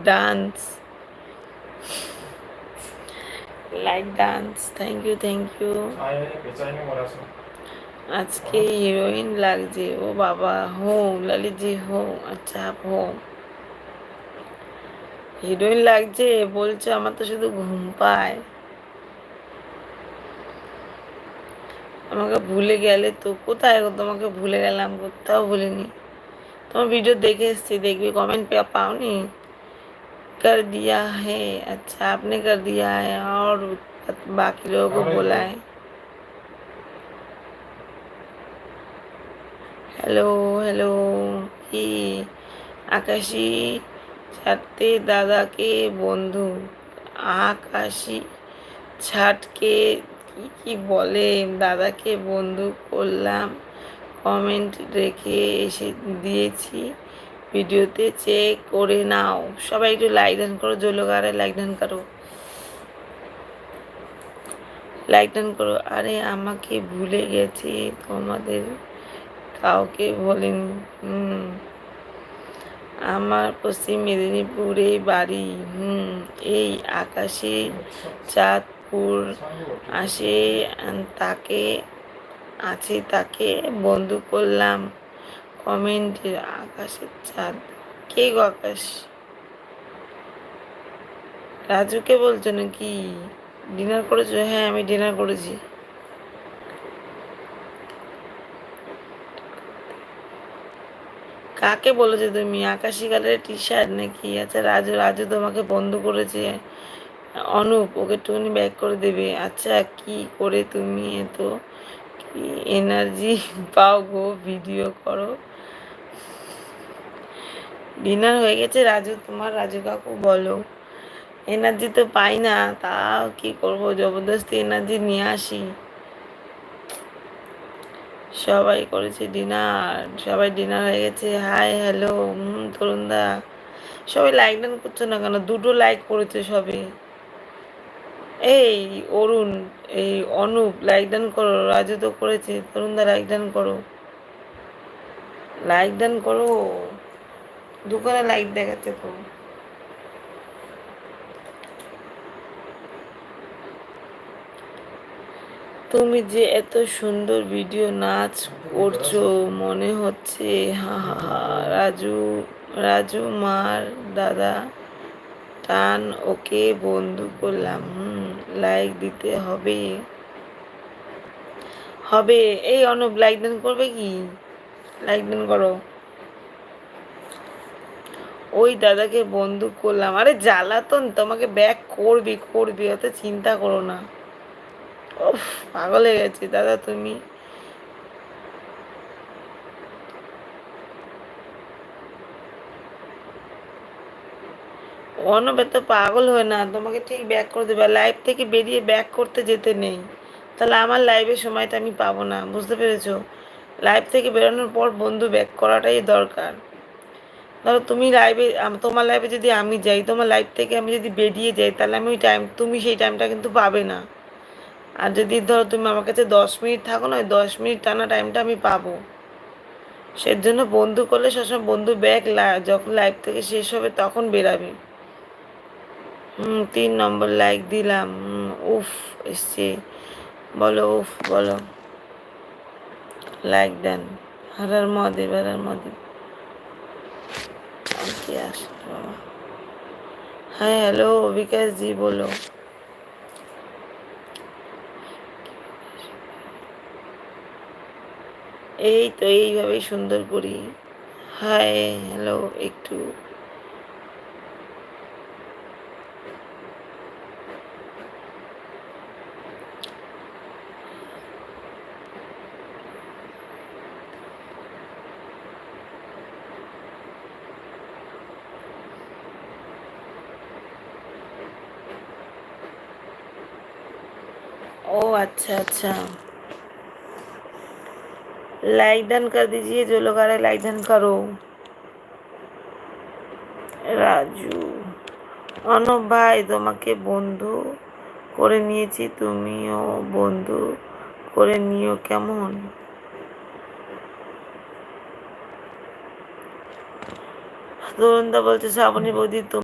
Dance, like dance. Thank you, thank you. আজকে heroine লাগছে। ও বাবা, হো ললিত জি, হো আচ্ছা, হো হিরোইন লাগছে বলছো? আমার তো শুধু ঘুম পায়। আমাকে ভুলে গেলে তো? কোথায় গো? তোমাকে ভুলে গেলাম? কোথাও ভুলিনি। তোমার ভিডিও দেখে এসছি, দেখবি कमेंट पे पाओनी। कर दिया है, अच्छा आपने कर दिया है और बाकी लोगों को बोला है। Hello, hello. কি আকাশি ছাড়তে দাদাকে বন্ধু? আকাশি ছাটকে কি কি বলে? দাদাকে বন্ধু করলাম, কমেন্ট রেখে এসে দিয়েছি, ভিডিওতে চেক করে নাও। সবাই একটু লাইক ডান করো, জোলোগারে লাইক ডান করো, লাইক ডান করো। আরে আমাকে ভুলে গেছি, তোমাদের কাউকে বলিনি। আমার পশ্চিম মেদিনীপুরে বাড়ি। এই আকাশে চাঁদপুর আসে, তাকে তাকে বন্ধু করলাম, কমেন্টে আকাশের চাঁদ। কে গো আকাশ? রাজুকে বলছো নাকি? ডিনার করেছো? হ্যাঁ, আমি ডিনার করেছি। কাকে বলেছো তুমি? আকাশি কালারের টি শার্ট নাকি? আচ্ছা, রাজু, রাজু তোমাকে বন্ধ করেছে। অনুপ, ওকে একটুখানি ব্যাক করে দেবে। আচ্ছা, কি করে তুমি এত কি এনার্জি পাও গো? ভিডিও করো। ডিনার হয়ে গেছে রাজু তোমার? রাজু কাকু বলো। এনার্জি তো পাই না, তাও কি করবো, জবরদস্তি এনার্জি নিয়ে আসি। সবাই করেছে ডিনার, সবাই ডিনার হয়ে গেছে। হাই, হ্যালো, তরুণদা। সবাই লাইক ডান করছো না কেন? দুটো লাইক করেছে সবে। এই অরুণ, এই অনুপ লাইক ডান করো। রাজু তো করেছে। তরুণদা লাইক ডান করো, লাইক ডান করো। দুখানা লাইক দেখাচ্ছে তো। তুমি যে এত সুন্দর ভিডিও নাচ করছো মনে হচ্ছে। হা হা হা। রাজু, রাজু মার দাদা টান, ওকে বন্ধু করলাম। লাইক দিতে হবে, হবে। এই অনুপ লাইক ডান করবে কি? লাইক ডান করো। ওই দাদাকে বন্ধু করলাম। আরে জ্বালাতন, তোমাকে ব্যাক করবি, করবি, অত চিন্তা করো না। ওফ, পাগল হয়ে গেছি দাদা তুমি। অনব এত পাগল হয় না, তোমাকে ঠিক ব্যাক করে দেবে। লাইভ থেকে বেরিয়ে ব্যাক করতে যেতে নেই, তাহলে আমার লাইভের সময়টা আমি পাবো না, বুঝতে পেরেছো? লাইভ থেকে বেরোনোর পর বন্ধু ব্যাক করাটাই দরকার। ধরো তুমি লাইভে, তোমার লাইভে যদি আমি যাই, তোমার লাইভ থেকে আমি যদি বেরিয়ে যাই, তাহলে আমি ওই টাইম, তুমি সেই টাইমটা কিন্তু পাবে না। আর যদি ধরো তুমি আমার কাছে 10 মিনিট থাকো না, ওই 10 মিনিট টানা টাইমটা আমি পাবো। সেজন্য বন্ধু করলে সবসময় বন্ধু ব্যাক, যখন লাইভ থেকে শেষ হবে তখন বেরাবে। 3 নম্বর লাইক দিলাম। উফ, এসছে। বলো উফ, বলো। লাইক দেন। হরার মহাদেব, হরার মহাদেব। কে আসলো? হ্যাঁ, হ্যালো বিকাশ জি, বলো। এই তো এইভাবেই সুন্দর করি। হাই, হ্যালো, একটু। ओ अच्छा अच्छा, लाइक डन कर दीजिए जो लोग आ रहे लाइक डन करो। রাজু, অনব ভাই তোমাকে বন্ধু করে নিয়েছি, তুমিও বন্ধু করে নিও কেমন? তরুণদা বলছে শ্রাবণী বৌদি